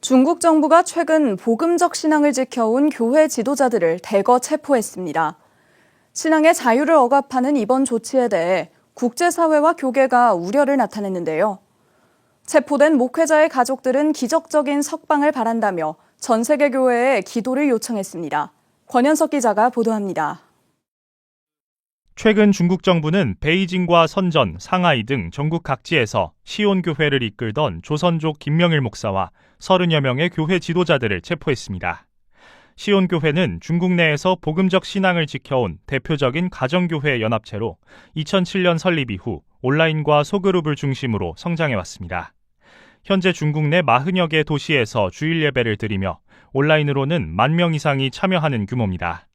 중국 정부가 최근 복음적 신앙을 지켜온 교회 지도자들을 대거 체포했습니다. 신앙의 자유를 억압하는 이번 조치에 대해 국제사회와 교계가 우려를 나타냈는데요. 체포된 목회자의 가족들은 기적적인 석방을 바란다며 전 세계 교회에 기도를 요청했습니다. 권현석 기자가 보도합니다. 최근 중국 정부는 베이징과 선전, 상하이 등 전국 각지에서 시온교회를 이끌던 조선족 김명일 목사와 30여 명의 교회 지도자들을 체포했습니다. 시온교회는 중국 내에서 복음적 신앙을 지켜온 대표적인 가정교회 연합체로 2007년 설립 이후 온라인과 소그룹을 중심으로 성장해왔습니다. 현재 중국 내 40여 개 도시에서 주일 예배를 드리며 온라인으로는 10,000명 이상이 참여하는 규모입니다.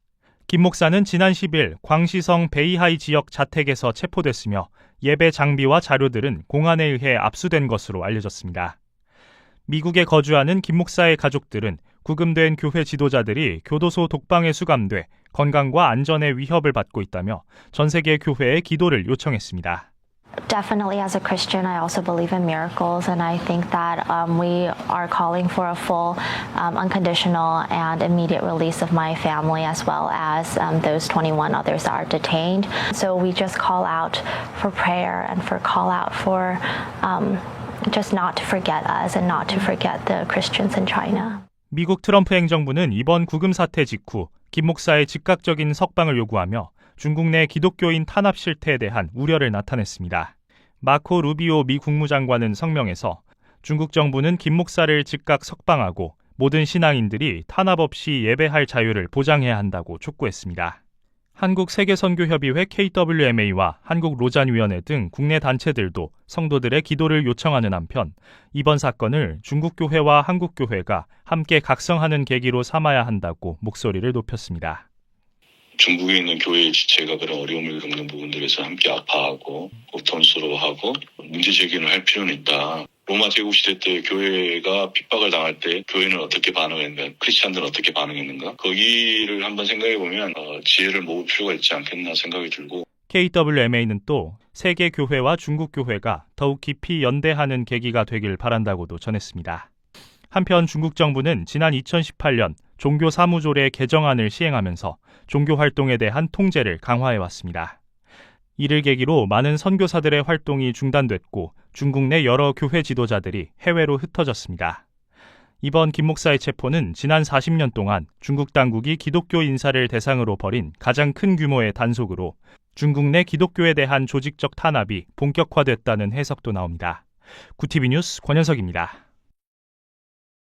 김 목사는 지난 10일 광시성 베이하이 지역 자택에서 체포됐으며 예배 장비와 자료들은 공안에 의해 압수된 것으로 알려졌습니다. 미국에 거주하는 김 목사의 가족들은 구금된 교회 지도자들이 교도소 독방에 수감돼 건강과 안전에 위협을 받고 있다며 전 세계 교회에 기도를 요청했습니다. Definitely, as a Christian, I also believe in miracles, and I think that we are calling for a full, unconditional, and immediate release of my family, as well as those 21 others that are detained. So we just call out for prayer and call out for just not to forget us and not to forget the Christians in China. 미국 트럼프 행정부는 이번 구금 사태 직후 김 목사의 즉각적인 석방을 요구하며 중국 내 기독교인 탄압 실태에 대한 우려를 나타냈습니다. 마코 루비오 미 국무장관은 성명에서 중국 정부는 김 목사를 즉각 석방하고 모든 신앙인들이 탄압 없이 예배할 자유를 보장해야 한다고 촉구했습니다. 한국세계선교협의회 KWMA와 한국로잔위원회 등 국내 단체들도 성도들의 기도를 요청하는 한편 이번 사건을 중국교회와 한국교회가 함께 각성하는 계기로 삼아야 한다고 목소리를 높였습니다. 중국에 있는 교회 지체가 그런 어려움을 겪는 부분들에서 함께 아파하고 고통스러워하고 문제 제기를 할 필요는 있다. 로마 제국 시대 때 교회가 핍박을 당할 때 교회는 어떻게 반응했는가, 크리스찬들은 어떻게 반응했는가, 거기를 한번 생각해 보면 지혜를 모을 필요가 있지 않겠나 생각이 들고. KWMA는 또 세계 교회와 중국 교회가 더욱 깊이 연대하는 계기가 되길 바란다고도 전했습니다. 한편 중국 정부는 지난 2018년 종교 사무조례 개정안을 시행하면서 종교 활동에 대한 통제를 강화해왔습니다. 이를 계기로 많은 선교사들의 활동이 중단됐고 중국 내 여러 교회 지도자들이 해외로 흩어졌습니다. 이번 김 목사의 체포는 지난 40년 동안 중국 당국이 기독교 인사를 대상으로 벌인 가장 큰 규모의 단속으로 중국 내 기독교에 대한 조직적 탄압이 본격화됐다는 해석도 나옵니다. 구티비 뉴스 권현석입니다.